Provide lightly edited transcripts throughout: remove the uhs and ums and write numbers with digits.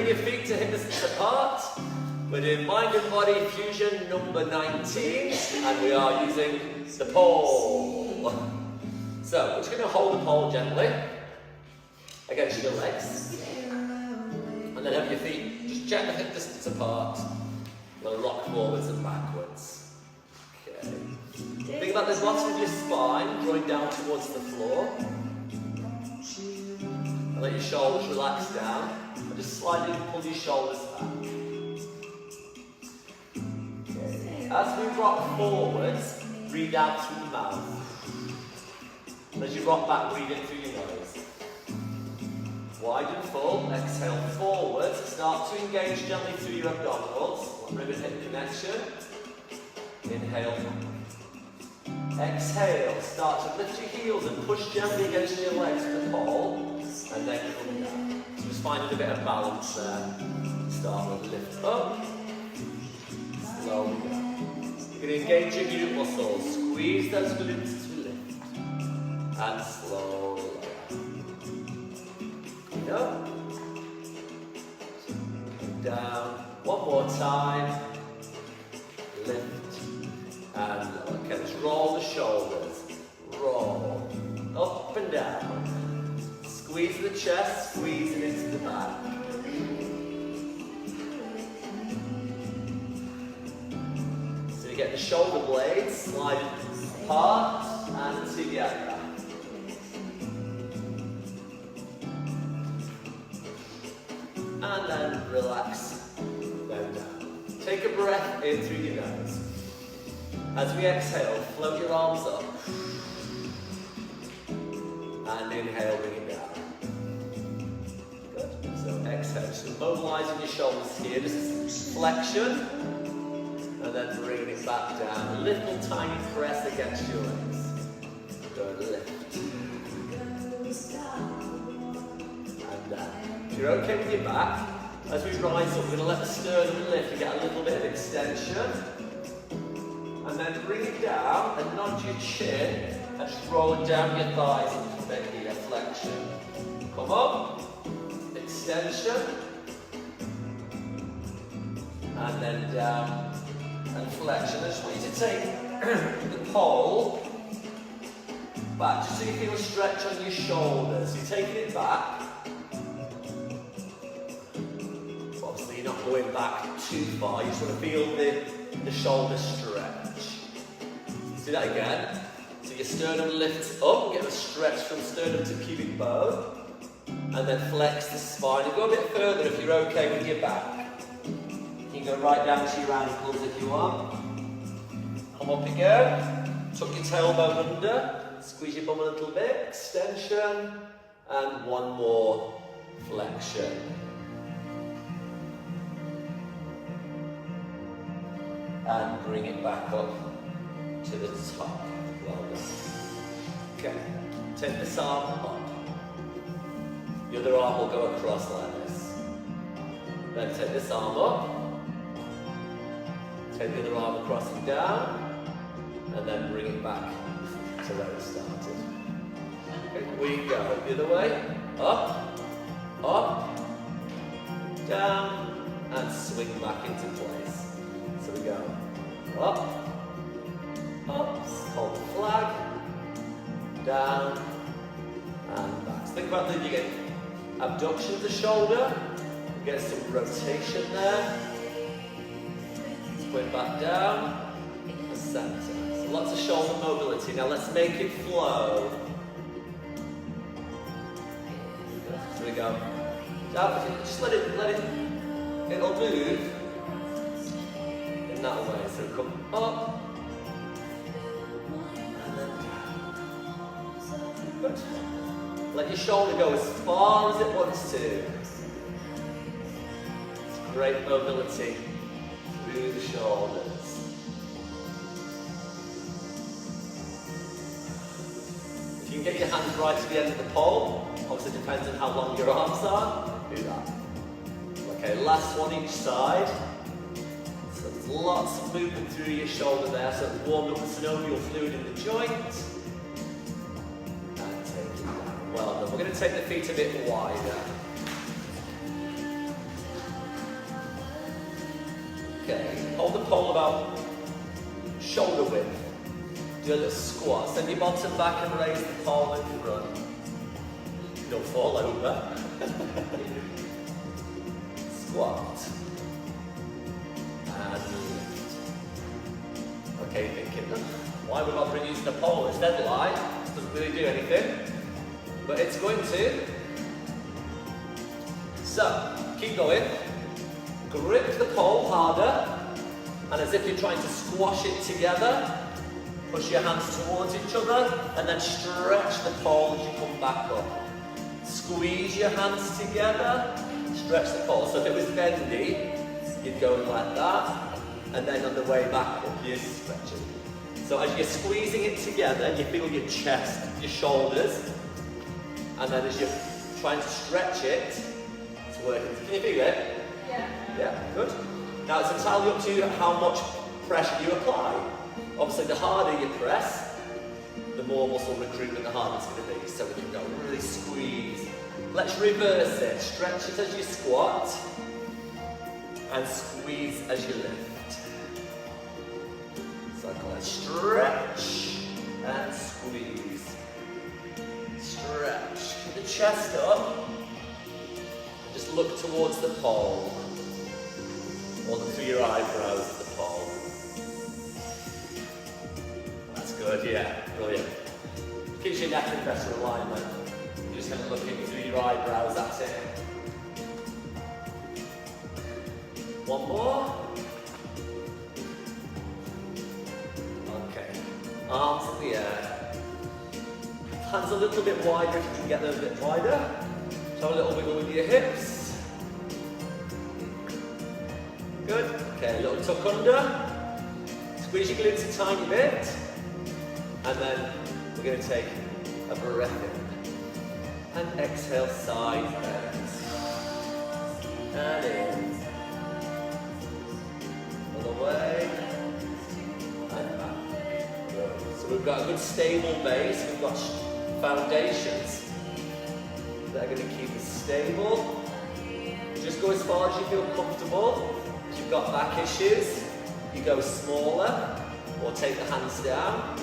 bring your feet to hip distance apart. We're doing mind and body fusion number 19, and we are using the pole. So, we're just going to hold the pole gently against your legs, and then have your feet just gently hip distance apart. We'll rock forwards and backwards. Okay. Think about the bottom of your spine drawing down towards the floor. And let your shoulders relax down. And just slightly pull your shoulders back. Okay. As we rock forwards, breathe out through the mouth. And as you rock back, breathe in through your nose. Wide and full, exhale forwards. Start to engage gently through your abdominals. Rib and hip connection. Inhale. Exhale. Start to lift your heels and push gently against your legs with the pole. And then come down. So just finding a bit of balance there. Start with lift up. Slowly down. You're going to engage your glute muscles. Squeeze those glutes to lift. And slowly down. Down. One more time. Lift. And lower. Okay, let's roll the shoulders. Roll. Up and down. Squeeze the chest, squeeze it into the back. So you get the shoulder blades sliding apart and together. And then relax, then down. Take a breath in through your nose. As we exhale, float your arms up. And inhale, bring it down. Good. So exhale, so mobilizing your shoulders here, just flexion. And then bringing it back down. A little tiny press against your legs. Good, lift. And down. If you're okay with your back, as we rise up, we're going to let the sternum lift and get a little bit of extension. And then bring it down and nod your chin and just roll it down your thighs a little bit here, flexion. Come up, extension, and then down and flexion. I just want you to take the pole back just so you feel a stretch on your shoulders. You're taking it back. Obviously you're not going back too far, you just want to feel the shoulder stretch. Let's do that again. So your sternum lifts up, get a stretch from sternum to pubic bone, and then flex the spine. And go a bit further if you're okay with your back. You can go right down to your ankles if you want. Come up again, tuck your tailbone under, squeeze your bum a little bit, extension, and one more flexion. And bring it back up to the top. Well done. Okay, take this arm up. The other arm will go across like this. Then take this arm up. Take the other arm across and down. And then bring it back to where it started. Okay, we go the other way. Up, up, down, and swing back into place. So we go up, up, hold the flag, down, and back. So think about that, you get abduction of the shoulder, you get some rotation there, swing back down, and center. So lots of shoulder mobility. Now let's make it flow. So we go down, just let it, it'll move. That way, so come up and then down. Good. Let your shoulder go as far as it wants to. It's great mobility through the shoulders. If you can get your hands right to the end of the pole, obviously it depends on how long your arms are, do that. Okay, last one each side. Lots of movement through your shoulder there, so it's warmed up the synovial fluid in the joint. And take it down. Well done. We're going to take the feet a bit wider. Okay, hold the pole about shoulder width. Do a little squat. Send your bottom back and raise the pole in front. Don't fall over. Squat. And lift. Okay, thinking, why would I bother using the pole? It's dead light. It doesn't really do anything. But it's going to. So, keep going. Grip the pole harder. And as if you're trying to squash it together, push your hands towards each other and then stretch the pole as you come back up. Squeeze your hands together, stretch the pole. So if it was bendy, you'd go like that, and then on the way back up, you stretch it. So as you're squeezing it together, you feel your chest, your shoulders, and then as you're trying to stretch it, it's working. Can you feel it? Yeah. Yeah, good. Now it's entirely up to you how much pressure you apply. Obviously, the harder you press, the more muscle recruitment the harder it's going to be. So we can go really squeeze. Let's reverse it. Stretch it as you squat and squeeze as you lift. So let's stretch and squeeze. Stretch. Keep the chest up. And just look towards the pole. Or through your eyebrows at the pole. That's good, yeah, brilliant. Keeps your neck in better alignment. You're just kind of looking through your eyebrows, that's it. One more. Okay, arms in the air. Hands a little bit wider if you can get them a bit wider. So a little wiggle with your hips. Good. Okay, a little tuck under. Squeeze your glutes a tiny bit. And then we're going to take a breath in. And exhale, side bends. And in. Other way. And back. Good. So we've got a good stable base. We've got foundations that are going to keep us stable. Just go as far as you feel comfortable. If you've got back issues, you go smaller or take the hands down.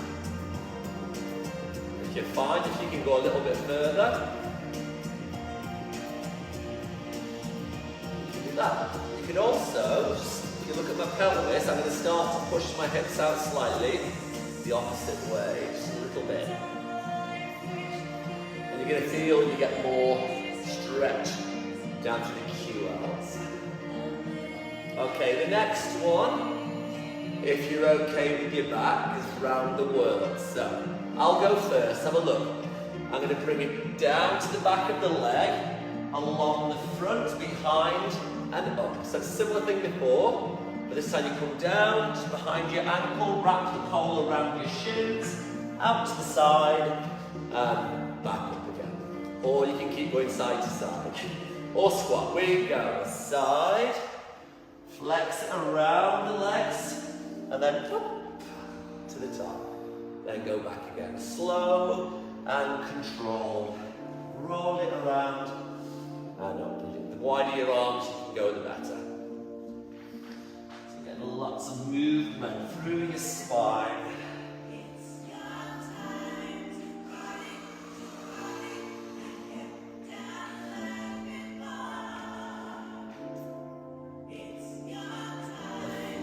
If you're fine, if you can go a little bit further, you can do that. You can also, if you look at my pelvis, I'm going to start to push my hips out slightly, the opposite way, just a little bit. And you're going to feel you get more stretch down to the QLs. Okay, the next one, if you're okay with your back, is round the world. So, I'll go first, have a look. I'm going to bring it down to the back of the leg, along the front, behind, and up. So similar thing before, but this time you come down, just behind your ankle, wrap the pole around your shins, out to the side, and back up again. Or you can keep going side to side. Or squat, we go, side, flex around the legs, and then up to the top. Then go back again. Slow and controlled. Roll it around and up. The wider your arms you can go, the better. So get lots of movement through your spine.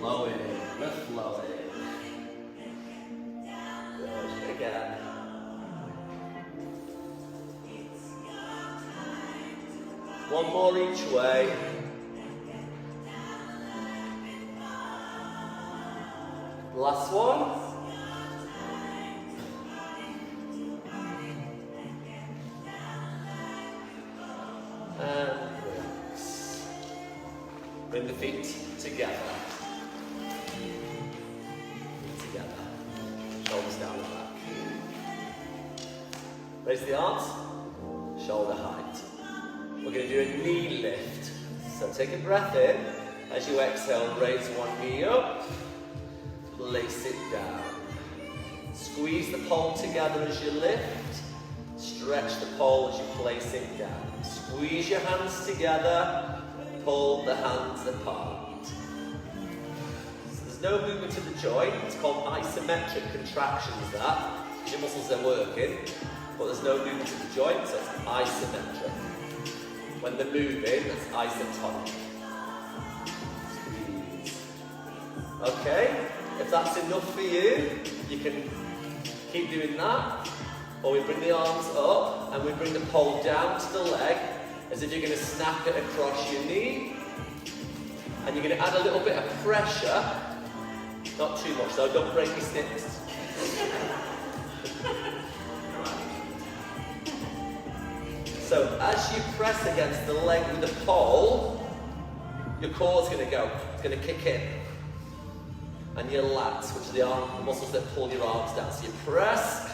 Flowing, we're flowing. Good, again. One more each way. Last one. And relax. Bring the feet together. Shoulders down the back. Raise the arms, shoulder height. We're going to do a knee lift. So take a breath in. As you exhale, raise one knee up. Place it down. Squeeze the pole together as you lift. Stretch the pole as you place it down. Squeeze your hands together. Pull the hands apart. no movement of the joint. It's called isometric contractions, that. Your muscles are working, but there's no movement of the joint, so it's isometric. When they're moving, it's isotonic. Squeeze. Okay, if that's enough for you, you can keep doing that. Or we bring the arms up and we bring the pole down to the leg as if you're going to snap it across your knee. And you're going to add a little bit of pressure. Not too much though, don't break your sticks. So as you press against the leg with the pole, your core's going to go. It's going to kick in. And your lats, which are the muscles that pull your arms down. So you press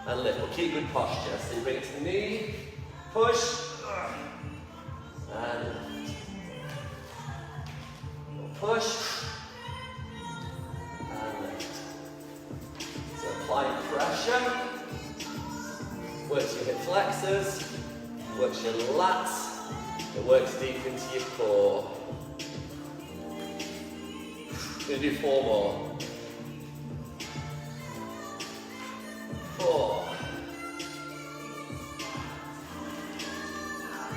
and lift. But keep good posture. So you bring it to the knee, push, and lift. Push, and lift. So applying pressure. Works your hip flexors, works your lats, it works deep into your core. We're going to do 4 more. 4,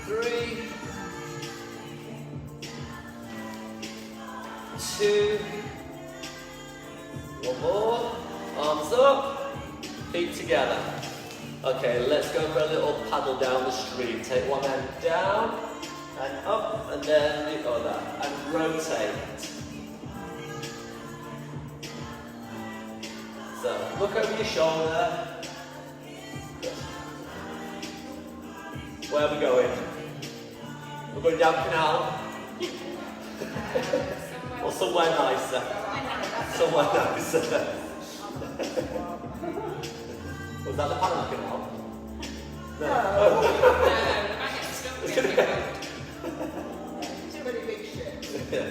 3, 2, 1 more. Arms up, feet together. Okay, let's go for a little paddle down the stream. Take one end down and up, and then the other, and rotate. So, look over your shoulder. Good. Where are we going? We're going down canal. Or somewhere nicer. Somewhere nicer. Was that the Panama Canal? No. It's a really big ship. Yeah. I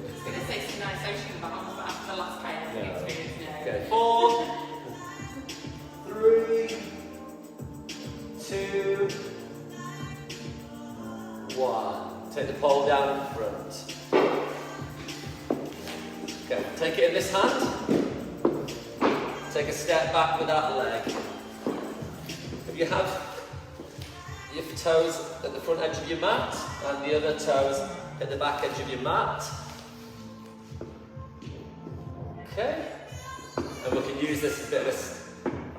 was going to say some nice ocean baths, but after the last kayaking experience, no. Okay, 4, 3, 2, 1. Take the pole down in front. Okay, take it in this hand. Take a step back with that leg. If you have your toes at the front edge of your mat and the other toes at the back edge of your mat. Okay. And we can use this as a bit of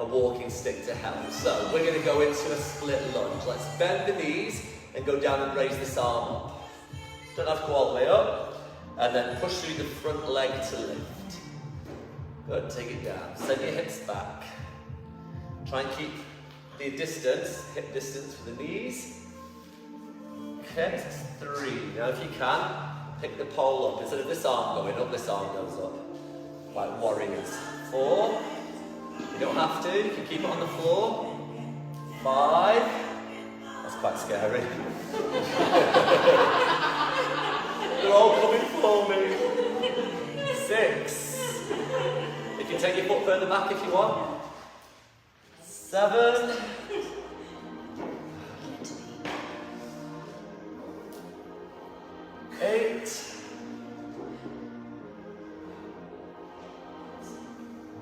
a walking stick to help. So we're going to go into a split lunge. Let's bend the knees and go down and raise this arm up. Don't have to go all the way up. And then push through the front leg to lift. Good, take it down. Send your hips back. Try and keep the distance, hip distance for the knees. Okay, 3. Now if you can, pick the pole up. Instead of this arm going up, this arm goes up. Like warriors. 4. You don't have to, you can keep it on the floor. 5. That's quite scary. They're all coming for me. 6. You can take your foot further back if you want. 7. 8.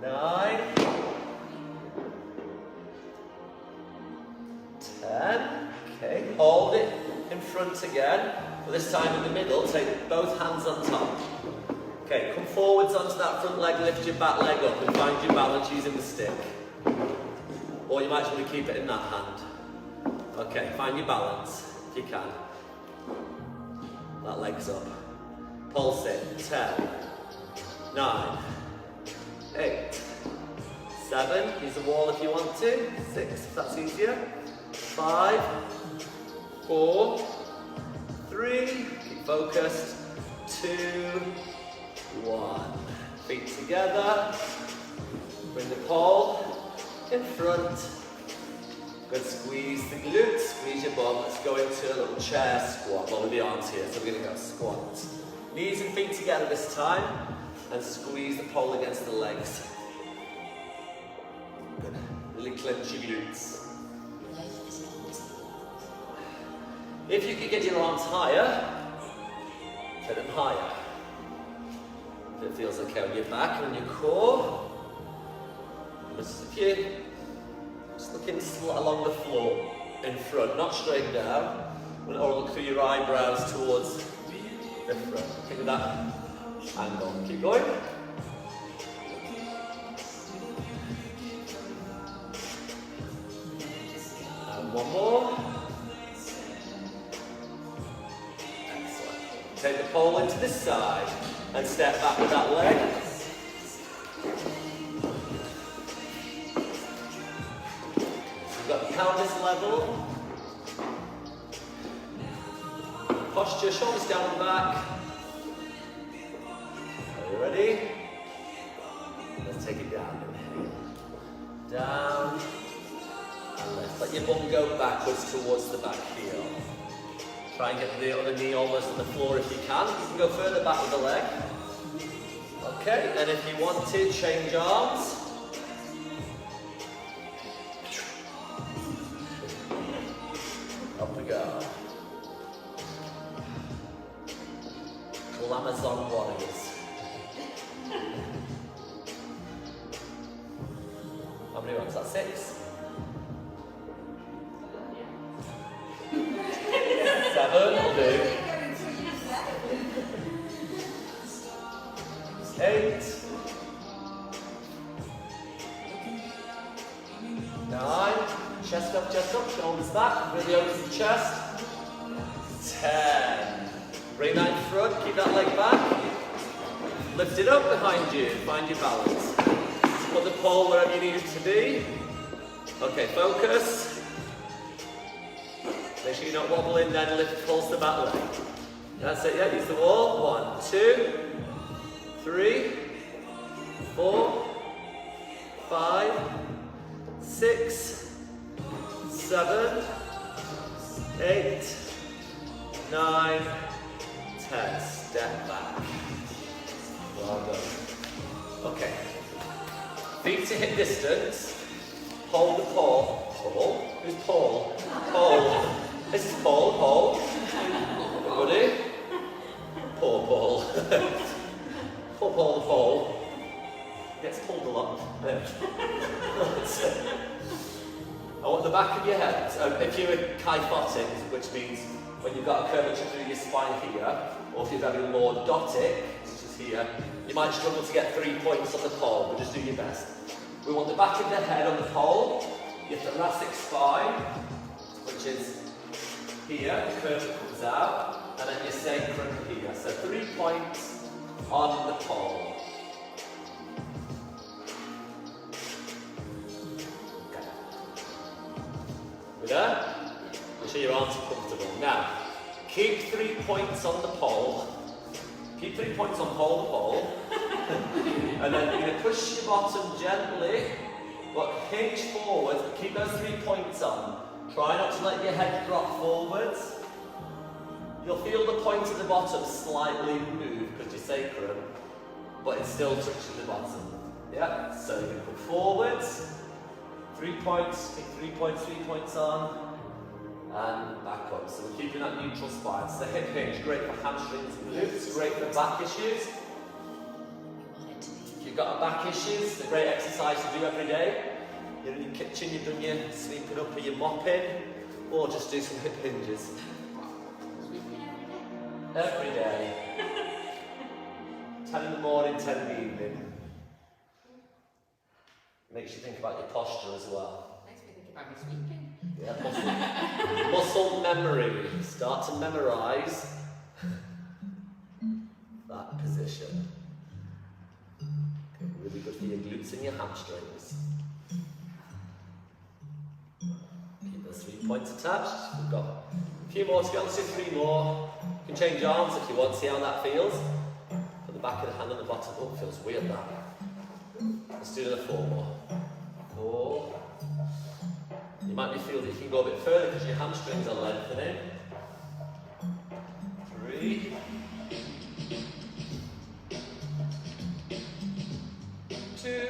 9. 10. Okay, hold it in front again. But this time in the middle, take both hands on top. Okay, come forwards onto that front leg, lift your back leg up and find your balance using the stick. Or you might just want to keep it in that hand. Okay, find your balance if you can. That leg's up. Pulse it. 10, 9, 8, 7. Use the wall if you want to. 6 if that's easier. 5, 4, 3. Keep focused. 2, 1. Feet together. Bring the pole in front. Good, squeeze the glutes, squeeze your bum. Let's go into a little chair squat. Well, with the arms here, so we're going to go squat. Knees and feet together this time, and squeeze the pole against the legs. Good. Really clench your glutes. If you could get your arms higher, take them higher. If it feels okay on your back and on your core. Just if you're just looking along the floor in front, not straight down, or look through your eyebrows towards the front. Think of that angle. Keep going. And one more. Excellent. Take the pole into this side and step back with that leg. You've got the pelvis level. Posture, shoulders down and back. Are you ready? Let's take it down. Inhale. Down. And lift. Let your bum go backwards towards the back heel. Try and get the other knee almost on the floor if you can. You can go further back with the leg. Okay, and if you want to, change arms. Up we go. Amazon warriors. How many ones? That's 6? 7 will do. 8. 9. Chest up, shoulders back. Really open the chest. 10. Bring that in front, keep that leg back. Lift it up behind you, find your balance. Put the pole wherever you need it to be. Okay, focus. Make sure you're not wobbling, then lift, pulse the back leg. That's it, yeah, use the wall. 1, 2, 3, 4, 5, 6, 7, 8, 9, 10. Step back. Well done. Okay. Feet to hip distance. Hold the pole. Pole? Who's Paul? Pole. This is Paul. Pole. Everybody? Poor Paul. Poor Paul the pole. Gets pulled a lot. There. I want the back of your head. If you're kyphotic, which means when you've got a curvature through your spine here, or if you're very lordotic, which is here, you might struggle to get 3 points on the pole, but just do your best. We want the back of the head on the pole, your thoracic spine, which is here, the curve comes out, and then your sacrum here. So 3 points on the pole. Okay. With that? Make sure your arms are comfortable. Now, keep 3 points on the pole. Keep 3 points on pole. And then you're going to push your bottom gently, but hinge forward. Keep those 3 points on. Try not to let your head drop forwards. You'll feel the point at the bottom slightly move because your sacrum, but it's still touching the bottom. Yeah? So you can put forwards, 3 points, keep 3 points on. And back up. So we're keeping that neutral spine. So the hip hinge, great for hamstrings and glutes, great for back issues. If you've got a back issues, it's a great exercise to do every day. You're in your kitchen, you've done your sweeping up or your mopping, or just do some hip hinges. Every day. 10 in the morning, 10 in the evening. Makes you think about your posture as well. Makes me think about my sweeping. Yeah, muscle memory. Start to memorize that position. Okay, really good for your glutes and your hamstrings. Keep those 3 points attached. We've got a few more to go. Let's do 3 more. You can change arms if you want. See how that feels. Put the back of the hand on the bottom. Oh, it feels weird that. Let's do another 4 more. 4. You might be feeling that you can go a bit further because your hamstrings are lengthening. 3. 2.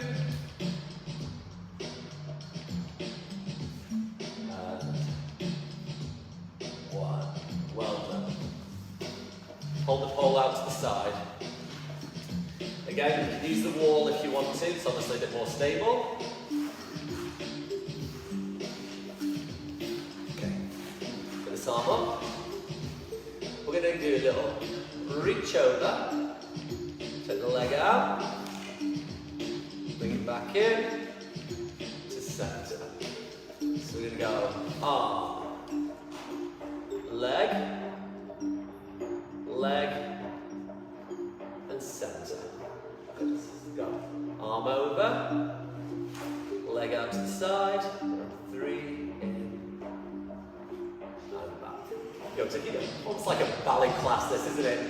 And 1. Well done. Hold the pole out to the side. Again, you can use the wall if you want to, it's obviously a bit more stable. Okay, get this arm up. We're going to do a little reach over, take the leg out, bring it back in to centre. So we're going to go arm, leg, leg, and centre. Go. Arm over, leg out to the side, 3, in, and back. You're taking it almost like a ballet class, this, isn't it?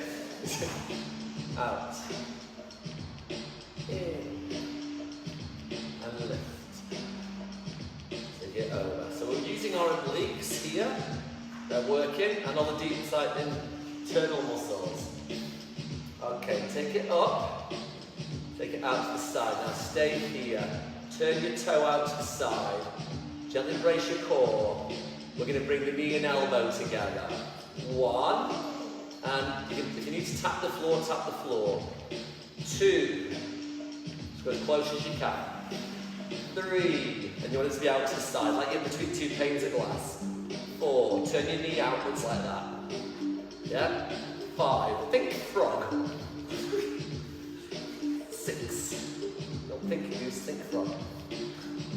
Out, in, and lift. Take it over. So we're using our obliques here, they're working, and on the deep side, internal muscles. Okay, take it up. Take it out to the side. Now stay here. Turn your toe out to the side. Gently brace your core. We're going to bring the knee and elbow together. 1. And if you need to tap the floor, tap the floor. 2. Just go as close as you can. 3. And you want it to be out to the side, like in between 2 panes of glass. 4. Turn your knee outwards like that. Yeah? 5. Think frog. 6. Don't think goose, think frog.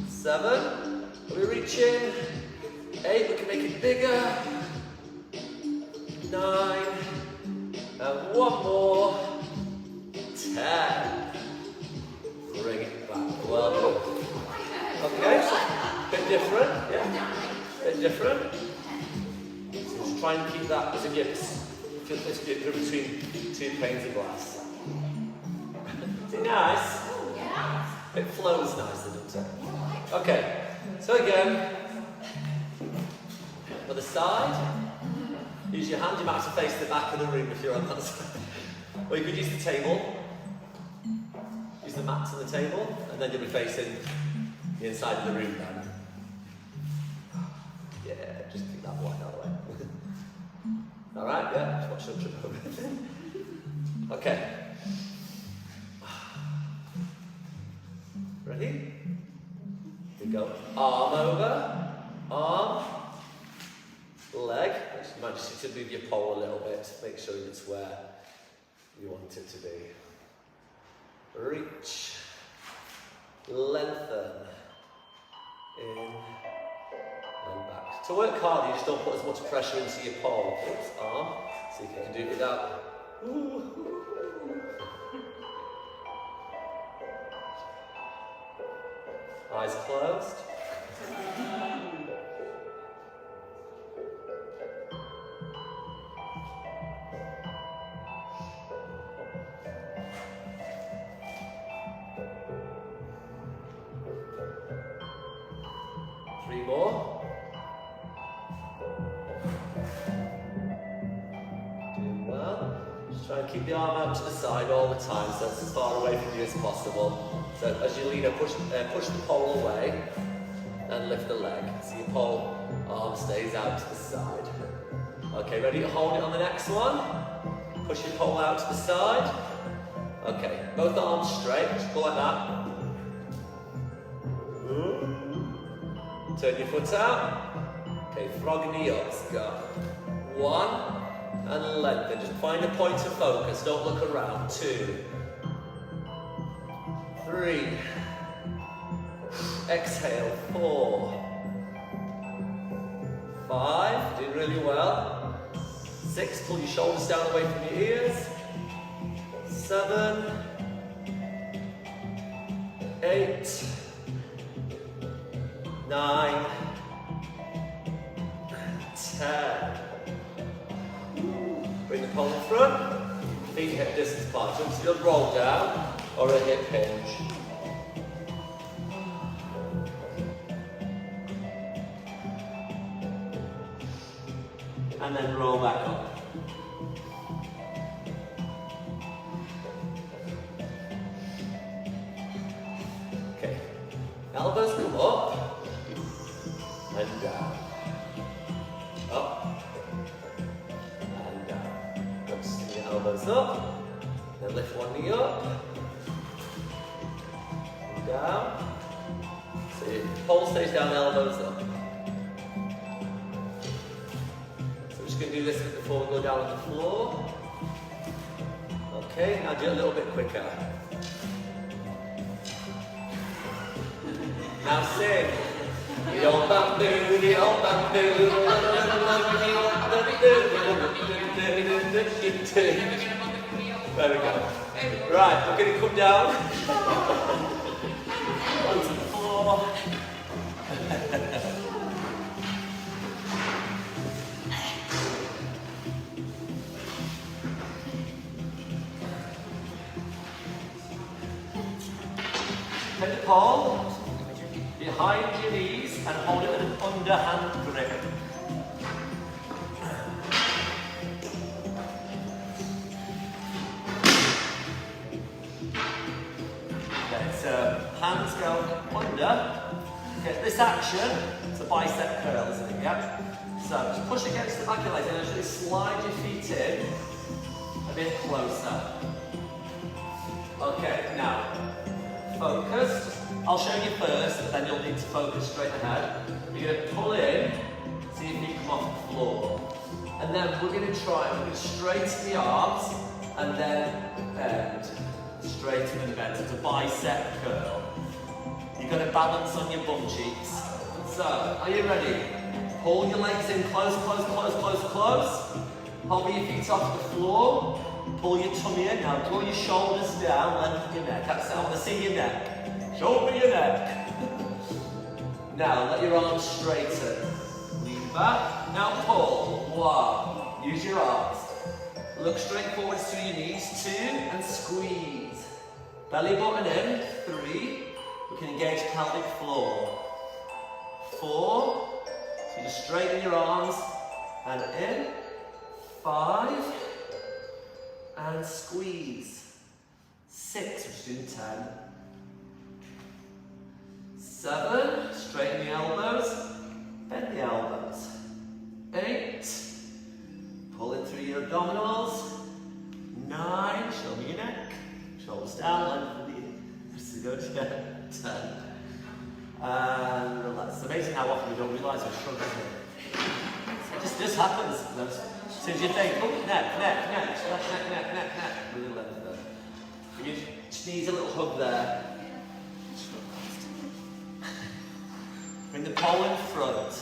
7. We reach in. 8. We can make it bigger. 9. And 1 more. 10. Bring it back. Well done. Okay. Bit different. Yeah. Bit different. So just try and keep that as a gift. Just between 2 panes of glass. Is it nice? Oh, yeah. It flows nicely, doesn't it? Okay, so again, for the side, use your hand. You might have to face the back of the room if you're on that side. Or you could use the table. Use the mats on the table, and then you'll be facing the inside of the room then. Yeah, just keep that one out of the way. Alright, yeah, just watch your trip over. Okay. Ready? Here we go. Arm over, arm, leg. You might just need to move your pole a little bit. Make sure it's where you want it to be. Reach, lengthen, in, and back. To work hard, you just don't put as much pressure into your pole. Oops, arm. See if you can do it without. Eyes closed. Three more. Doing well. Just try and keep the arm out to the side all the time, so it's as far away from you as possible. So as you lean up, push the pole away and lift the leg. So your pole arm stays out to the side. Okay, ready to hold it on the next one? Push your pole out to the side. Okay, both arms straight, just go like that. Turn your foot out. Okay, frog knee up, let's go. 1, and lengthen. Just find a point of focus, don't look around. 2, 3, exhale, 4, 5, doing really well. 6, pull your shoulders down away from your ears. 7, 8, 9, 10. Bring the pole in front, feet hip distance apart. So it's a roll down or a hip hinge. And then roll back up. Okay, elbows come up and down. Up and down. Swing your elbows up, then lift one knee up, down. So your pole stays down, elbows up. So we're just going to do this before we go down on the floor. Okay, now do it a little bit quicker. Now sing. The old bamboo, the old bamboo. There we go. Right, we're going to come down onto the floor. Take the pole behind your knees and hold it with an underhand grip. Okay, so hands go under. Okay, this action, it's a bicep curl, isn't it? Yeah? So just push against the back of your legs and actually slide your feet in a bit closer. Okay, now focus. I'll show you first, but then you'll need to focus straight ahead. You're going to pull in, see if you come off the floor. And then we're going to straighten the arms and then bend. Straighten and bend. It's a bicep curl. You've got to balance on your bum cheeks. So, are you ready? Pull your legs in close, close, close, close, close. Hover your feet off the floor. Pull your tummy in. Now draw your shoulders down, lengthen your neck. That's it. I want to see your neck. Show me your neck. Now let your arms straighten. Lean back. Now pull. 1. Use your arms. Look straight forwards through your knees. 2. And squeeze. Belly button in. 3. We can engage pelvic floor. 4. So just straighten your arms. And in. 5. And squeeze. 6. We're doing 10. 7, straighten the elbows, bend the elbows. 8, pull in through your abdominals. 9, show me your neck, shoulders down, lengthen the wrists to go together. 10, and relax. It's amazing how often we don't realise we're shrugging here. It just happens. As soon as you think, oh, neck, really lengthen it. Give your knees a little hug there. Bring the pole in front.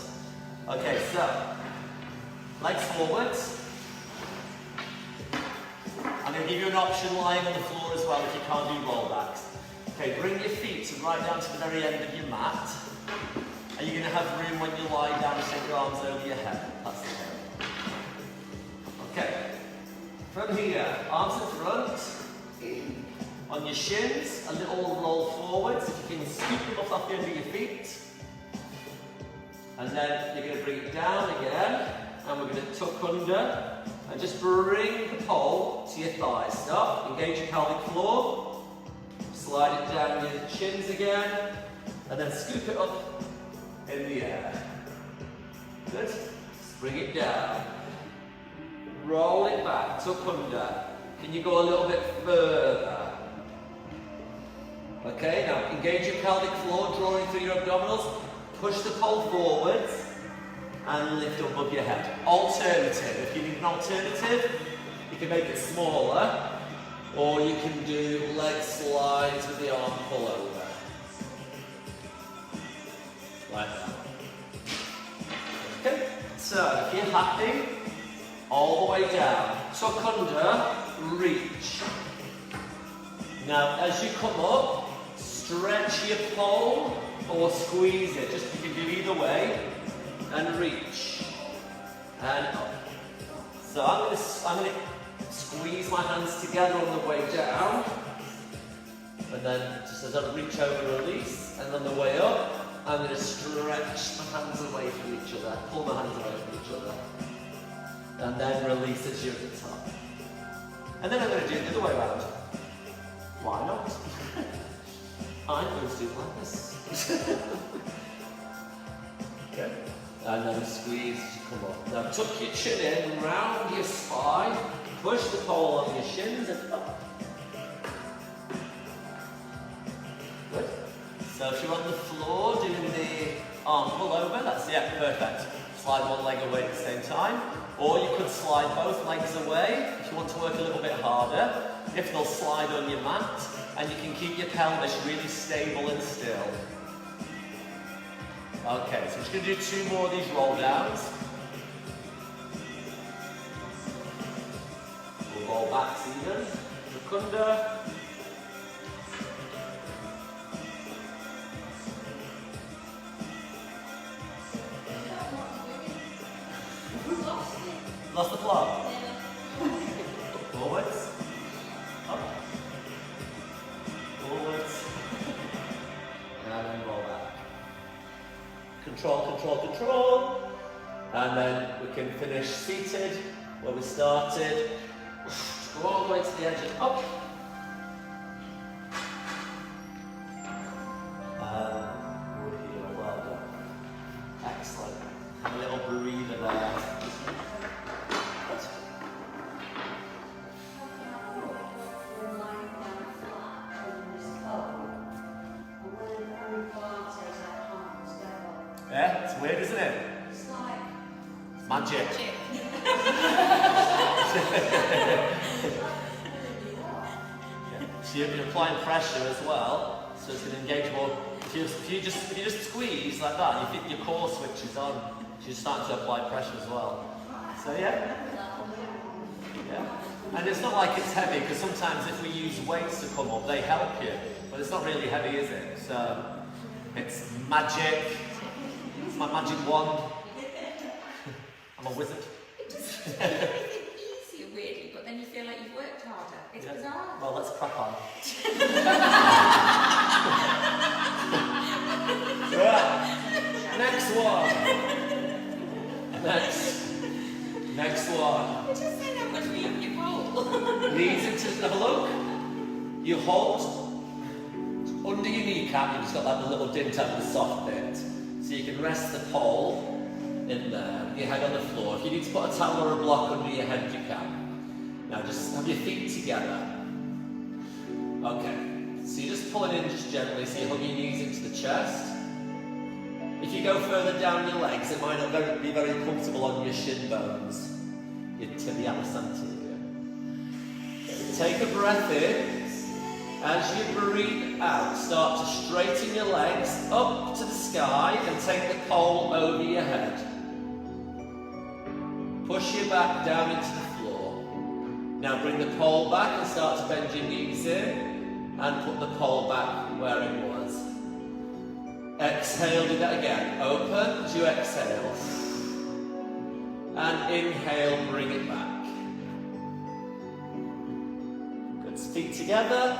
Okay, so, legs forwards. I'm going to give you an option lying on the floor as well if you can't do rollbacks. Okay, bring your feet right down to the very end of your mat. Are you going to have room when you lie down to take your arms over your head? That's the game. Okay, from here, arms in front. On your shins, a little roll forwards. If you can scoop them up off the end of your feet. And then you're going to bring it down again, and we're going to tuck under, and just bring the pole to your thighs. Stop, engage your pelvic floor, slide it down your chins again, and then scoop it up in the air. Good. Just bring it down. Roll it back, tuck under. Can you go a little bit further? Okay, now engage your pelvic floor, drawing through your abdominals. Push the pole forwards and lift up above your head. Alternative. If you need an alternative, you can make it smaller, or you can do leg slides with the arm pull over. Like that. Okay, so if you're happy, all the way down. Tuck under, reach. Now, as you come up, stretch your pole or squeeze it, just you can do either way, and reach, and up. So I'm going to squeeze my hands together on the way down, and then just as I reach over, release, and on the way up, I'm going to stretch my hands away from each other, pull my hands away from each other, and then release as you're at the top. And then I'm going to do it the other way around. Why not? I'm going to do it like this. Okay. And then squeeze as you come up. Now tuck your chin in, round your spine, push the pole on your shins and up. Good. So if you're on the floor doing the arm pull over, that's perfect. Slide one leg away at the same time. Or you could slide both legs away if you want to work a little bit harder. If they'll slide on your mat, and you can keep your pelvis really stable and still. Okay, so I'm just going to do 2 more of these roll downs. We'll roll backs even. Look under. Lost the plot? Forwards. Up. Forwards. And then roll back. Control, control, control. And then we can finish seated where we started. Go all the way to the edge and up. Good here, well done. Excellent. Have a little breather there. Yeah, it's weird, isn't it? It's like magic. So you're applying pressure as well, so it's going to engage more. If you just squeeze like that, you think your core switches on. You're starting to apply pressure as well. So yeah. And it's not like it's heavy, because sometimes if we use weights to come up, they help you. But it's not really heavy, is it? So it's magic. It's my magic wand. I'm a wizard. it just makes everything easier, weirdly, but then you feel like you've worked harder. It's bizarre. Well, let's crack on. Right. Next one. Next one. Just say that much we love your pole. Knees into, have a look. You hold under your kneecap, you've just got like the little dint out of the soft bit. So you can rest the pole in there, your head on the floor. If you need to put a towel or a block under your head, you can. Now just have your feet together. Okay, so you're just pulling in just gently, so you hug your knees into the chest. If you go further down your legs, it might not be very comfortable on your shin bones, your tibialis anterior. Take a breath in. As you breathe out, start to straighten your legs up to the sky and take the pole over your head. Push your back down into the floor. Now bring the pole back and start to bend your knees in and put the pole back where it was. Exhale, do that again. Open as you exhale. And inhale, bring it back. Good, feet together.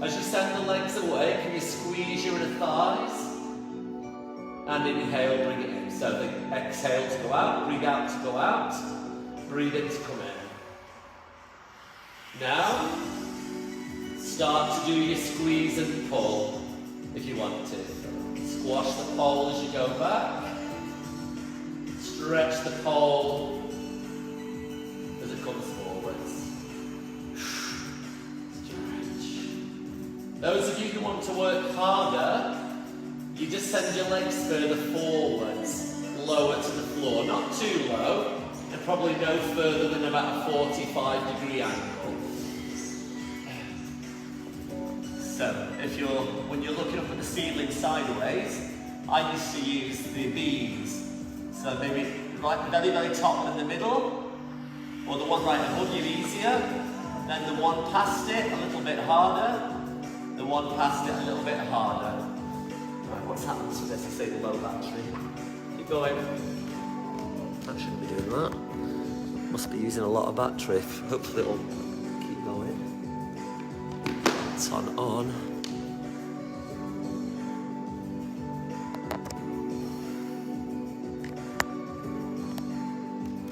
As you send the legs away, can you squeeze your inner thighs? And inhale, bring it in. So the exhale to go out, breathe out to go out, breathe in to come in. Now, start to do your squeeze and pull if you want to. Squash the pole as you go back. Stretch the pole as it comes forwards. Stretch. Those of you who want to work harder, you just send your legs further forwards, lower to the floor, not too low, and probably no further than about a 45-degree angle. So, when you're looking up at the ceiling sideways, I used to use the beams. So maybe right very, very top and in the middle, or the one right above you easier, then the one past it a little bit harder, the one past it a little bit harder. Right, what's happened to this? I say the low battery. Keep going. That shouldn't be doing that. Must be using a lot of battery. Hopefully it'll keep going. It's on.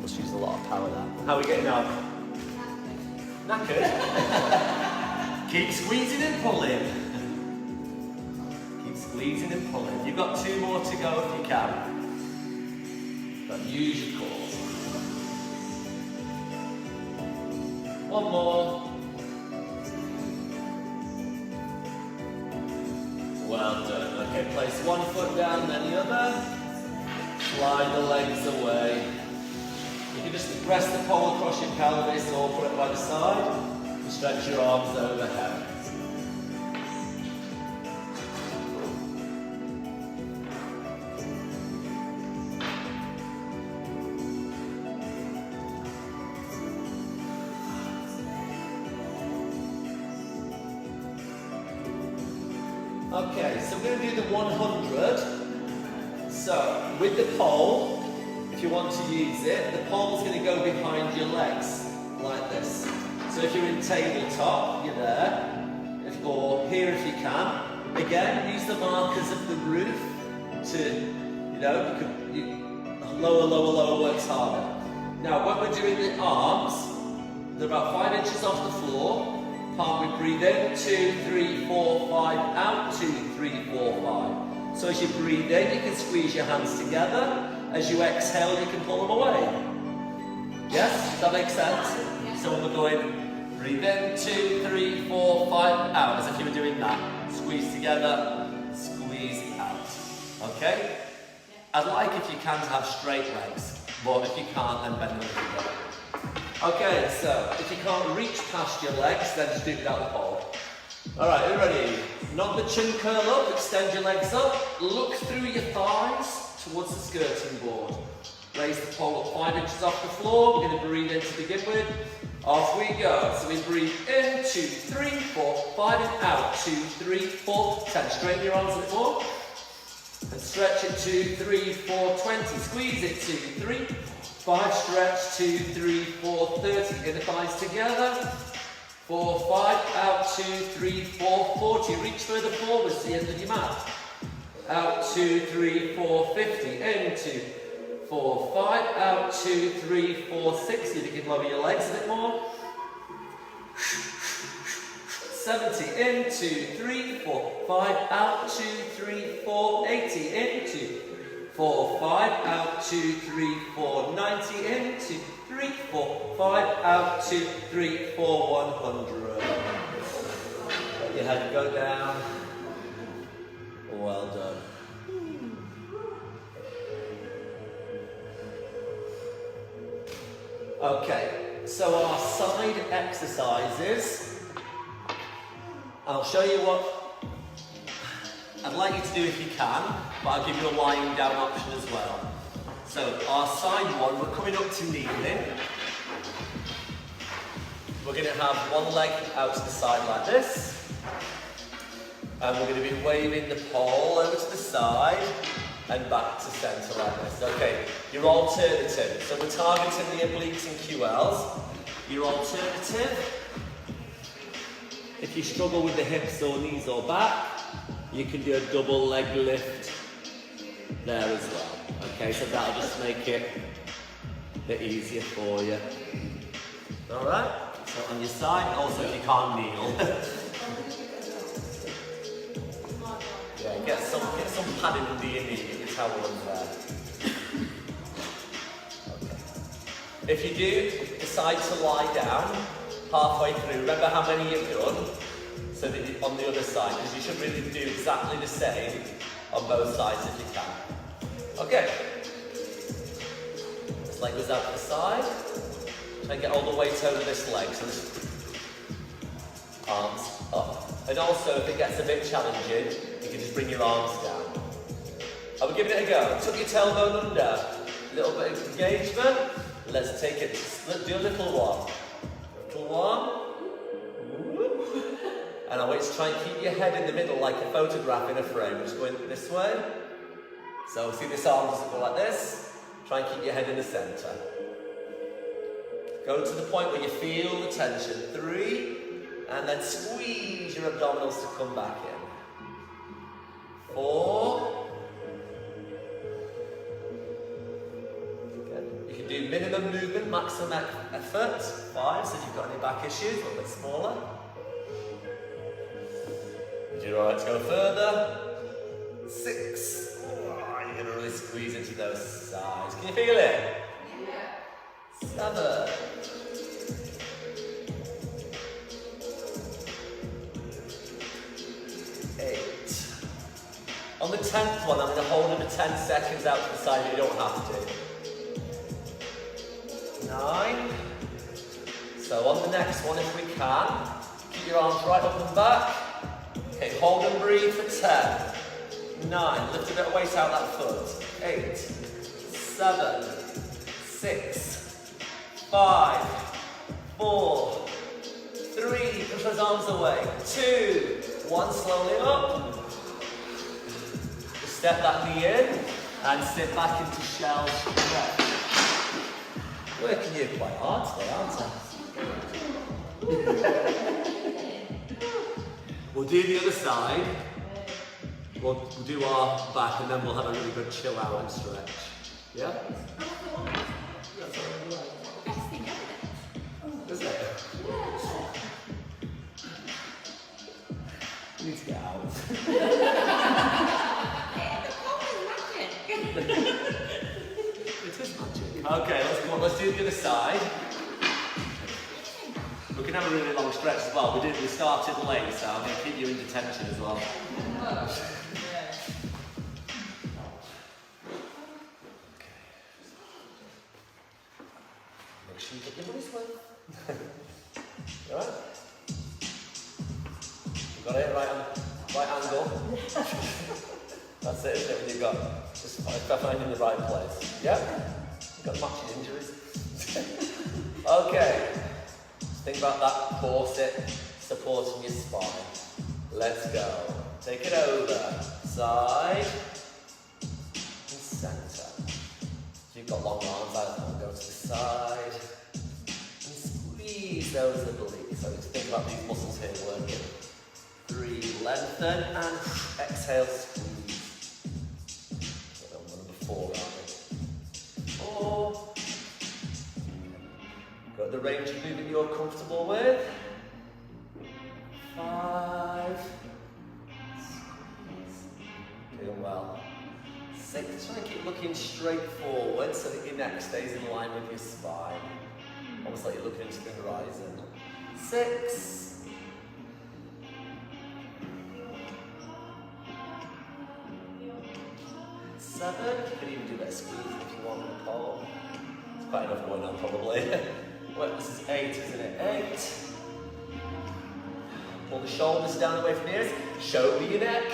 Must use a lot of power there. How are we getting on? Knackered? Keep squeezing and pulling. Keep squeezing and pulling. You've got 2 more to go if you can. But use your core. 1 more. Well done. Okay, place one foot down, then the other. Slide the legs away. You can just rest the pole across your pelvis or put it by the side. And stretch your arms overhead. Okay, so we're going to do the 100. So, with the pole, if you want to use it, the pole's going to go behind your legs, like this. So if you're in tabletop, you're there, or here if you can. Again, use the markers of the roof to, lower, lower, lower works harder. Now, when we're doing the arms, they're about 5 inches off the floor. Palm, we breathe in, 2, 3, 4, 5, out, 2, 3, 4, 5. So as you breathe in, you can squeeze your hands together. As you exhale, you can pull them away. Yes? Does that make sense? So when we're going, breathe in, 2, 3, 4, 5, out. As if you were doing that. Squeeze together, squeeze out. Okay? I'd like, if you can, to have straight legs. But if you can't, then bend them together. Okay, so if you can't reach past your legs, then just do it without the pole. Alright, are you ready? Nod the chin, curl up, extend your legs up, look through your thighs towards the skirting board. Raise the pole up 5 inches off the floor. We're going to breathe in to begin with. Off we go. So we breathe in, 2, 3, 4, 5, and out, 2, 3, 4, 10. Straighten your arms a bit more. And stretch it, 2, 3, 4, 20. Squeeze it, 2, 3, 5, stretch, 2, 3, 4, 30. Inner thighs together. 4, 5, out, 2, 3, 4, 40. Reach further forward to the end of your mat. Out, 2, 3, 4, 50. In, 2, 4, 5, out, 2, 3, 4, 60. If you can lower your legs a bit more. 70, in, 2, 3, 4, 5, out, 2, 3, 4, 80. In, 2, 4, 5, out, 2, 3, 4, 90. In, 2, 3, 4, 5, out, 2, 3, 4, 100. Let your head go down. Well done. Okay, so our side exercises, I'll show you what I'd like you to do if you can, but I'll give you a lying down option as well. So our side one, we're coming up to kneeling. We're going to have one leg out to the side like this. And we're going to be waving the pole over to the side and back to centre like this. Okay, your alternative. So we're targeting the obliques and QLs. Your alternative, if you struggle with the hips or knees or back, you can do a double leg lift there as well. Okay, so that'll just make it a bit easier for you. Alright, so on your side, also if you can't kneel. Yeah, get some padding under your knee, get your towel under there. Okay. If you do decide to lie down halfway through, remember how many you've done, so that you're on the other side, because you should really do exactly the same on both sides if you can. Okay. This leg goes out to the side. Try and get all the weight over this leg, so this arms up. And also, if it gets a bit challenging, you can just bring your arms down. Are we giving it a go? Tuck your tailbone under. A little bit of engagement. Let's take it. Do a little one. Little one. And I want you to try and keep your head in the middle like a photograph in a frame. Just going this way. So see this arm just go like this. Try and keep your head in the centre. Go to the point where you feel the tension. 3. And then squeeze your abdominals to come back in. 4. Good. You can do minimum movement, maximum effort. 5, so if you've got any back issues, a little bit smaller. You're alright to go further. 6. Oh, you're going to really squeeze into those sides. Can you feel it? Yeah. 7. 8. On the 10th one, I'm going to hold it for 10 seconds out to the side, but you don't have to. 9. So on the next one, if we can, keep your arms right up and back. Okay, hold and breathe for 10. 9. Lift a bit of weight out that foot. 8. 7. 6. 5. 4. 3. Push those arms away. 2. 1. Slowly up. Step that knee in and sit back into shell stretch. Working you quite hard today, aren't I? We'll do the other side. We'll do our back and then we'll have a really good chill out and stretch. Yeah? Is it? You need to get out. It is magic. Okay, let's do the other side. We can have a really long stretch as well. We started late, so I'm going to keep you in detention as well. Okay. Make sure you get your money's worth. You alright? You got it right angle. That's it, isn't it, when you've got just finding the right place. Yeah? You've got matching injuries. Okay. Think about that corset supporting your spine. Let's go. Take it over. Side and centre. So you've got long arms out and go to the side. And squeeze those obliques. So just think about these muscles here working. 3, lengthen and exhale, squeeze. 4, aren't we? 4. Got the range of movement you're comfortable with. 5. Doing well. 6. Try and keep looking straight forward so that your neck stays in line with your spine. Almost like you're looking into the horizon. 6. 7. You can even do a bit of squeezing if you want with the pole. There's quite enough going on probably. Well, this is 8, isn't it? 8. Pull the shoulders down away from the ears. Show me your neck.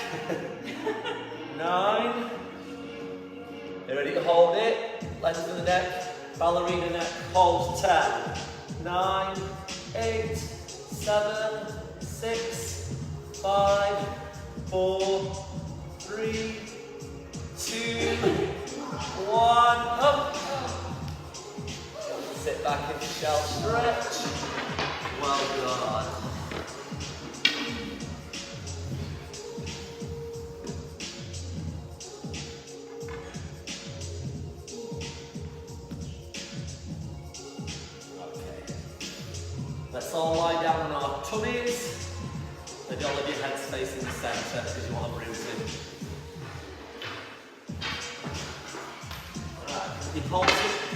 9. You ready to hold it? Lengthen the neck. Ballerina neck. Hold. 10. 9. 8. 7. 6. 5. 4. 3. 2, 1, up. Sit back into shell stretch. Well done. Okay. Let's all lie down on our tummies. Maybe all of your heads facing the centre because you want to breathe in. Your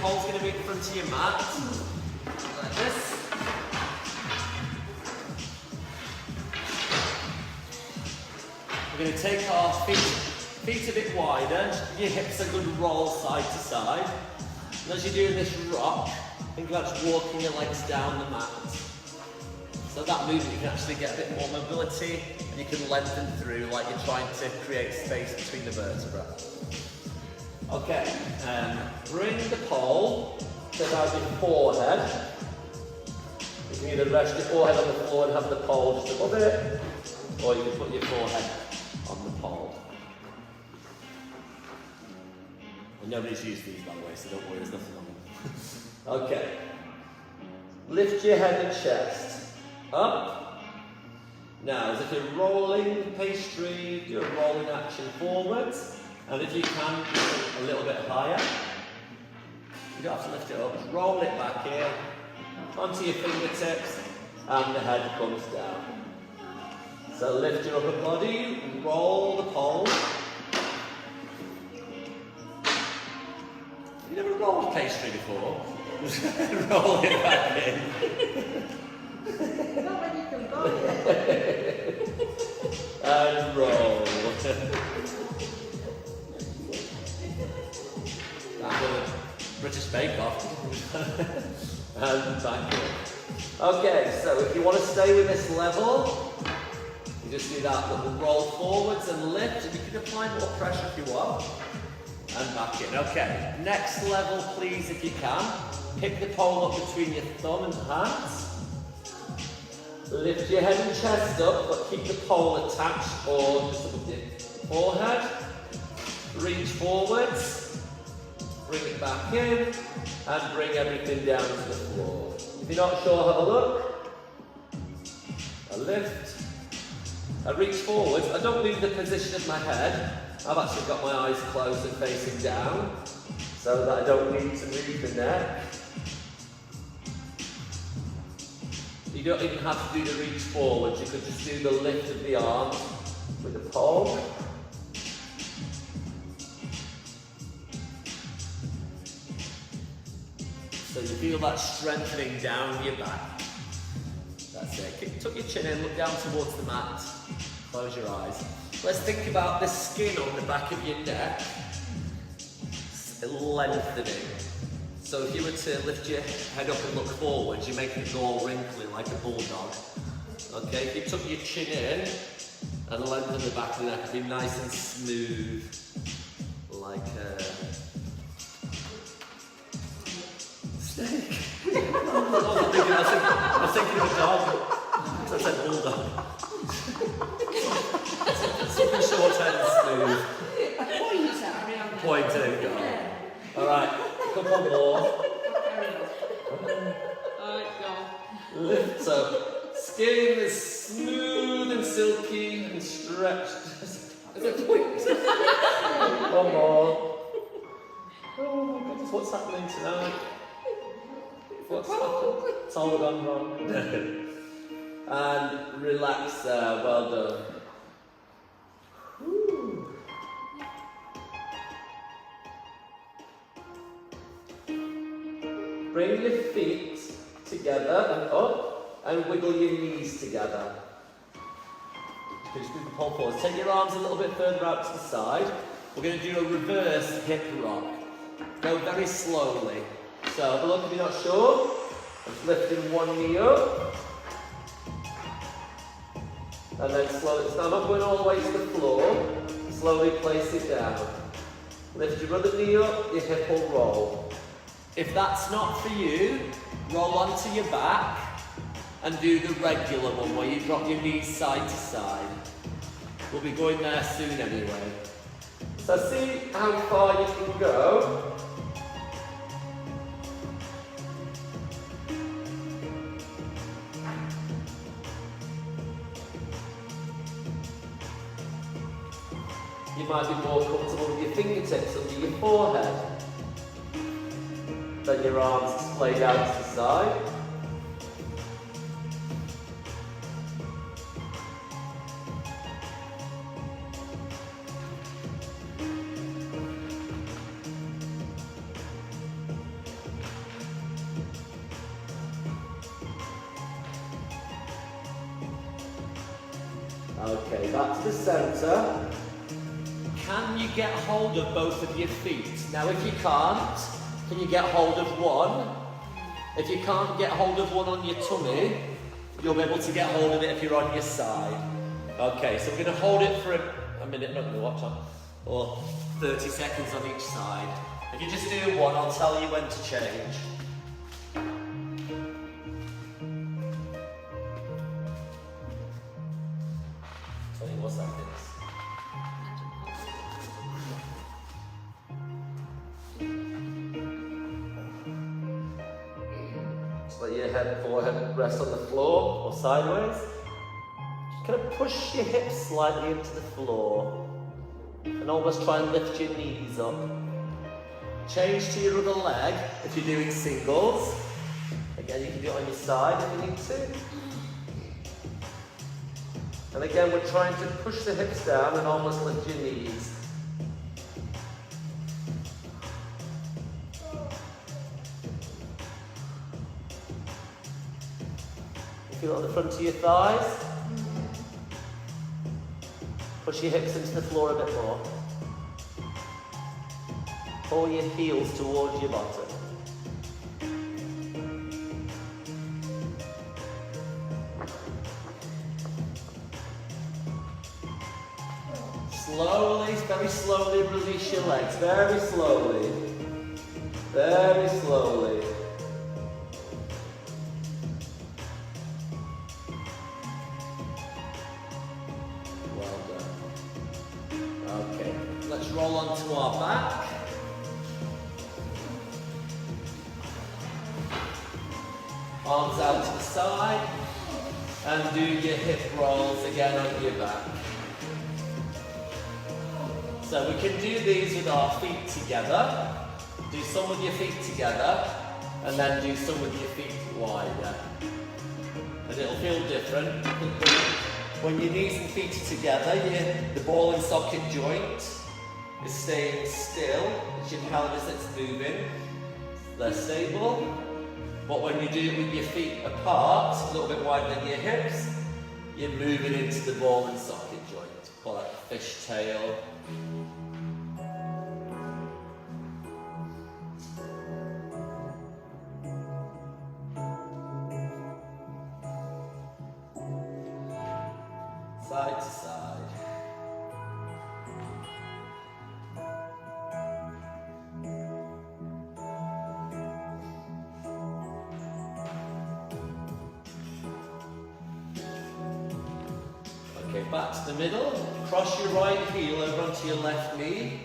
pole's going to be in front of your mat, like this. We're going to take our feet a bit wider, give your hips a good roll side to side. And as you're doing this rock, think about just walking your legs down the mat. So that movement you can actually get a bit more mobility and you can lengthen through like you're trying to create space between the vertebrae. Okay, bring the pole to about your forehead. You can either rest your forehead on the floor and have the pole just above it, or you can put your forehead on the pole. And nobody's used these, by the way, so don't worry, there's nothing on them. Okay. Lift your head and chest up. Now, as if you're rolling pastry, do a rolling action forwards. And if you can, a little bit higher. You don't have to lift it up. Just roll it back here, onto your fingertips, and the head comes down. So lift your upper body, roll the pole. You never rolled pastry before? Roll it back in. Not when you can roll it. And roll. Bake Off. And back in. Okay, so if you want to stay with this level, you just do that little roll forwards and lift, and you can apply more pressure if you want. And back in. Okay, next level please if you can. Pick the pole up between your thumb and hands. Lift your head and chest up, but keep the pole attached or just above your forehead. Reach forwards, bring it back in, and bring everything down to the floor. If you're not sure, have a look. A lift. I reach forwards. I don't move the position of my head. I've actually got my eyes closed and facing down, so that I don't need to move the neck. You don't even have to do the reach forwards. You could just do the lift of the arms with the pole. So you feel that strengthening down your back. That's it. Tuck your chin in, look down towards the mat. Close your eyes. Let's think about the skin on the back of your neck lengthening. So if you were to lift your head up and look forwards, you make it all wrinkly like a bulldog. Okay, if you tuck your chin in and lengthen the back of the neck, it'd be nice and smooth, like a steak. I was thinking of a dog. So I said bulldog. Something short and smooth. Pointer, go. Alright, couple more. Lift. So, skin is smooth and silky and stretched. Is it point? One more. Oh my goodness, what's happening tonight? What's happened? It's all gone wrong. And relax there, well done. Whew. Bring your feet together and up, and wiggle your knees together. Just move the pole forward. Take your arms a little bit further out to the side. We're going to do a reverse hip rock. Go very slowly. So have a look if you're not sure. Just lifting one knee up. And then slowly, so I'm not going all the way to the floor. Slowly place it down. Lift your other knee up, your hip will roll. If that's not for you, roll onto your back and do the regular one where you drop your knees side to side. We'll be going there soon anyway. So see how far you can go. You might be more comfortable with your fingertips under your forehead. Then your arms displayed out to the side. Okay, back to the centre. Can you get hold of both of your feet? Now if you can't, can you get hold of one? If you can't get hold of one on your tummy, you'll be able to get hold of it if you're on your side. Okay, so we're going to hold it for a minute, not going to watch on, or 30 seconds on each side. If you just do one, I'll tell you when to change. 20 more seconds. Let your head and forehead rest on the floor or sideways. Just kind of push your hips slightly into the floor and almost try and lift your knees up. Change to your other leg if you're doing singles. Again, you can do it on your side if you need to. And again, we're trying to push the hips down and almost lift your knees. Feel at the front of your thighs. Push your hips into the floor a bit more. Pull your heels towards your bottom. very slowly release your legs, very slowly. Very slowly. Well done. Okay, let's roll onto our back. Arms out to the side. And do your hip rolls again on your back. So we can do these with our feet together. Do some with your feet together, and then do some with your feet wider. And it'll feel different. When your knees and feet are together, the ball and socket joint is staying still. It's your pelvis that's moving. They're stable. But when you do it with your feet apart, a little bit wider than your hips, you're moving into the ball and socket joint. Call that fishtail. Side to side. Okay, back to the middle. Cross your right heel over onto your left knee.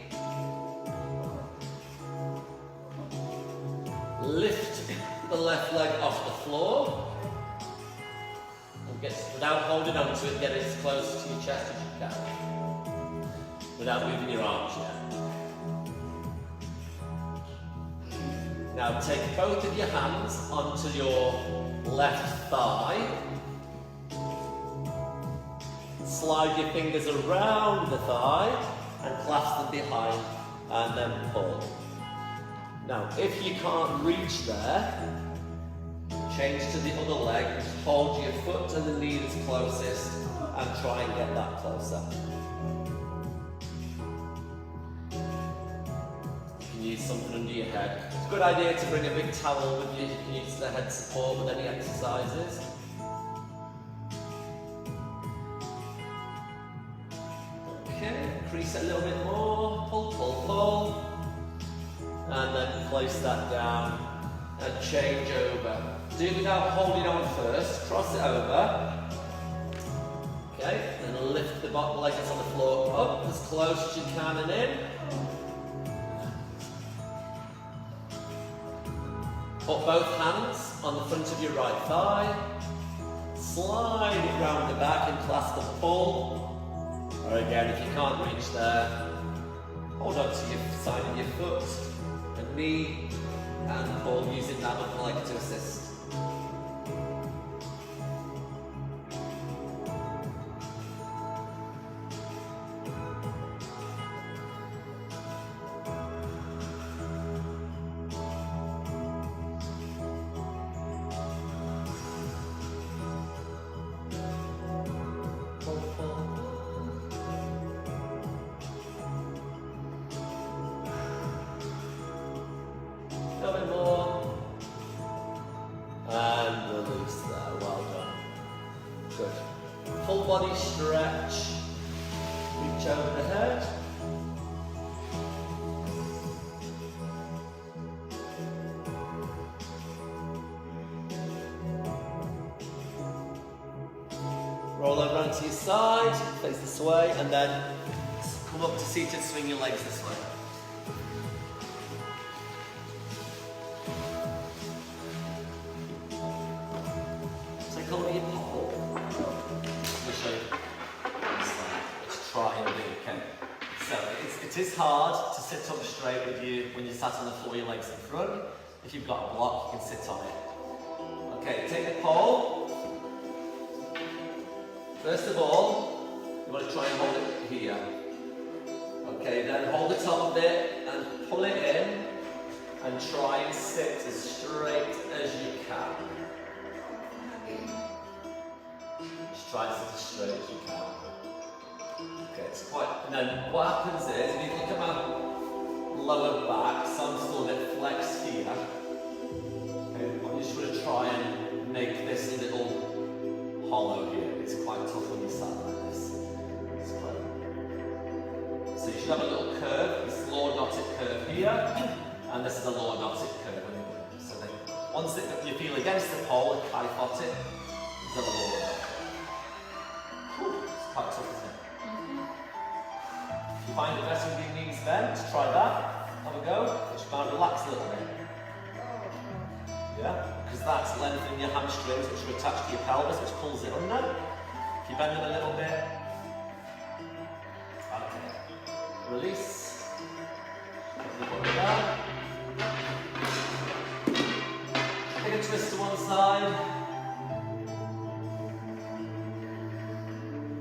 Lift the left leg off the floor. Without holding on to it, get it as close to your chest as you can. Without moving your arms yet. Now take both of your hands onto your left thigh. Slide your fingers around the thigh and clasp them behind and then pull. Now if you can't reach there, change to the other leg, just hold your foot to the knee that's closest and try and get that closer. You can use something under your head. It's a good idea to bring a big towel with you. You can use the head support with any exercises. Okay, increase it a little bit more. Pull, pull, pull. And then place that down and change over. Do it without holding on first. Cross it over. Okay, then lift the bottom leg that's on the floor up as close as you can and in. Put both hands on the front of your right thigh. Slide it round the back and clasp and pull. Or again, if you can't reach there, hold on to your side of your foot and knee and pull using that other leg to assist. A bit more. And release there. Well done. Good. Full body stretch. Reach over the head. Roll over onto your side, face this way, and then come up to seated, swing your legs this way. Take hold of your pole. Let me show you. Let's try and do it, okay? So it is hard to sit up straight with you when you're sat on the floor, your legs in front. If you've got a block, you can sit on it. Okay, take the pole. First of all, you want to try and hold it here. Okay, then hold the top of it and pull it in and try and sit as straight as you can. Just try and sit as straight as you can. Okay, it's quite, and then what happens is, if you look at my lower back, so I'm still a bit flexed here. Okay, I'm just going to try and make this a little hollow here. It's quite tough when you stand like this. So So you should have a little curve, this lordotic curve here, and this is a lordotic curve. So then, once you feel against the pole, a kyphotic is a lordotic. It's quite tough, isn't it? If you find it better with your knees bent, try that. Have a go. Just try and relax a little bit. Yeah? Because that's lengthening your hamstrings, which are attached to your pelvis, which pulls it under. If you bend it a little bit. Okay. Release. Put the body down. Take a twist to one side.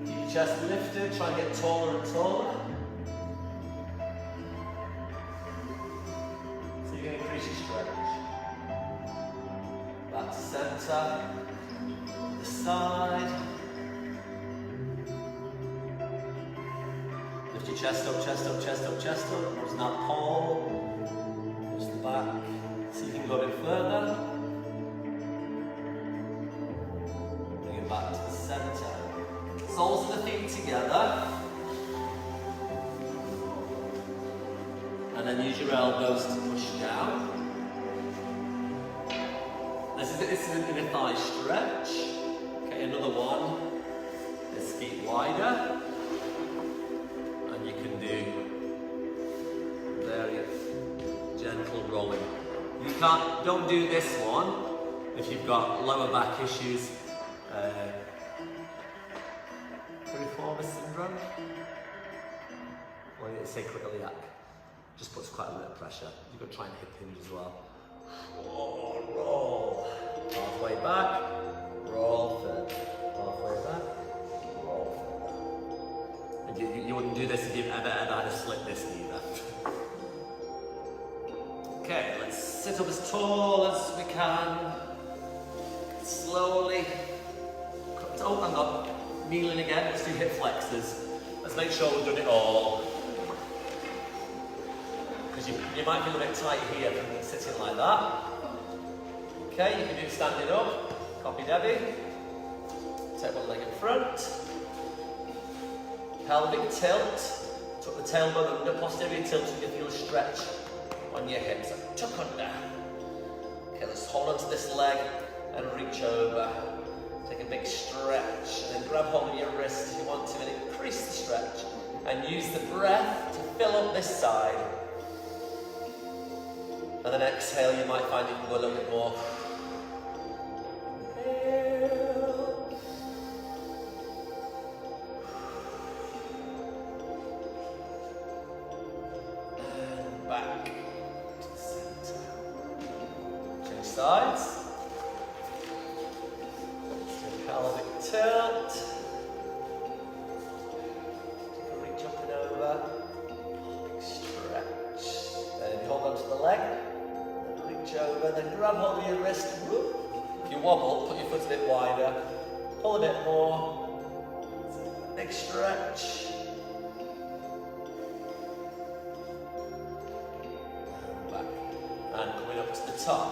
Keep your chest lifted. Try and get taller and taller. So you're going to increase your stretch. Back to centre. The side. Lift your chest up, chest up, chest up, chest up. Loosen that pole. Push the back. See if you can go a bit further. Bring it back to the centre. Soles of the feet together. And then use your elbows to push down. This is an inner thigh stretch. Okay, another one. Let's feet wider. And you can do very gentle rolling. You don't do this one if you've got lower back issues. Piriformis syndrome. Or sacroiliac. Just puts quite a bit of pressure. You've got to try and hip hinge as well. Roll. Halfway back. Roll third. Halfway back. Roll third. And you wouldn't do this if you've ever had a slip disc either. Okay, let's sit up as tall as we can. Slowly. Oh, I'm not kneeling again. Let's do hip flexors. Let's make sure we've done it all. Because you might feel a bit tight here from sitting like that. Okay, you can do standing up. Copy Debbie. Take one leg in front. Pelvic tilt. Tuck the tailbone under. Posterior tilt so you feel a stretch on your hips. Tuck under. Okay, let's hold on to this leg and reach over. Take a big stretch and then grab hold of your wrist if you want to and increase the stretch. And use the breath to fill up this side. And then exhale, you might find you can go a little bit more. Inhale. And back to the center. Change sides. Pelvic tilt. Reach up and over. Big stretch. Then hold on to the leg. Reach over, then grab hold of your wrist. Whoop. If you wobble, put your foot a bit wider. Pull a bit more. Big stretch. And back. And coming up to the top.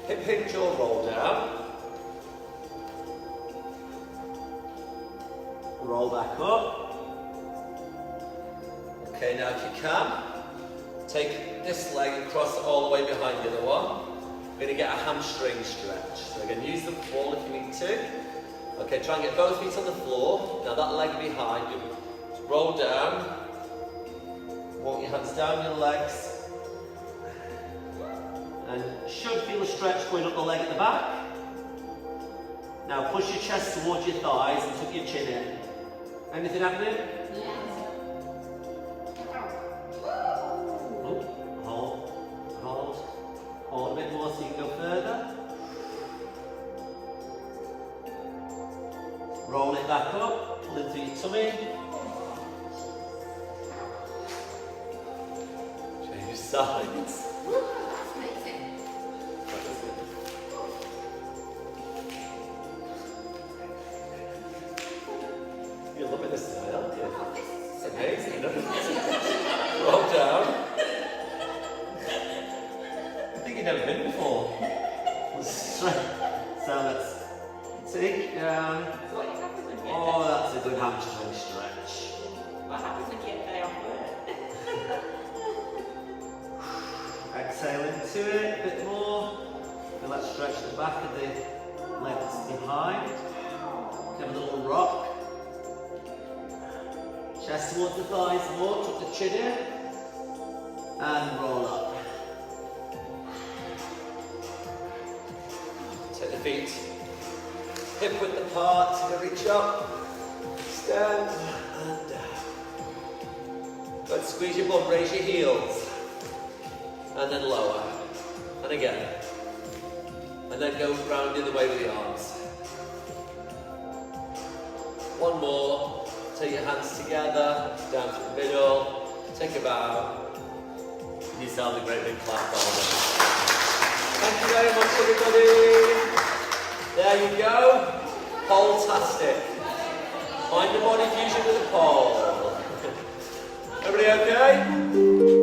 Hip hinge or roll down. Roll back up. Okay, now if you can, take this leg and cross it all the way behind the other one. We're going to get a hamstring stretch. So again, use the wall if you need to. Okay, try and get both feet on the floor. Now that leg behind you. Roll down. Walk your hands down your legs. And you should feel a stretch going up the leg at the back. Now push your chest towards your thighs and tuck your chin in. Anything happening? Oh, hold a bit more so you can go further. Roll it back up, pull into your tummy. Change sides. You're loving this tonight, aren't you? It's amazing, isn't it? Roll down. I think you've never been before. strength. So let's take down. So what happens when you get Oh, that's a good hamstring stretch. What happens when you get a day off work? Exhale into it a bit more. And let's stretch the back of the legs behind. Give a little rock. Chest towards the thighs more, tuck the chin in. And roll up. Take the feet hip width apart, reach up, stand and down. Good, squeeze your bum, raise your heels. And then lower. And again. And then go round the other way with the arms. One more. Take your hands together, down to the middle. Take a bow. Give yourself a great big clap. Thank you very much, everybody. There you go. Pole-tastic. Mind the body fusion with a pole. Everybody okay?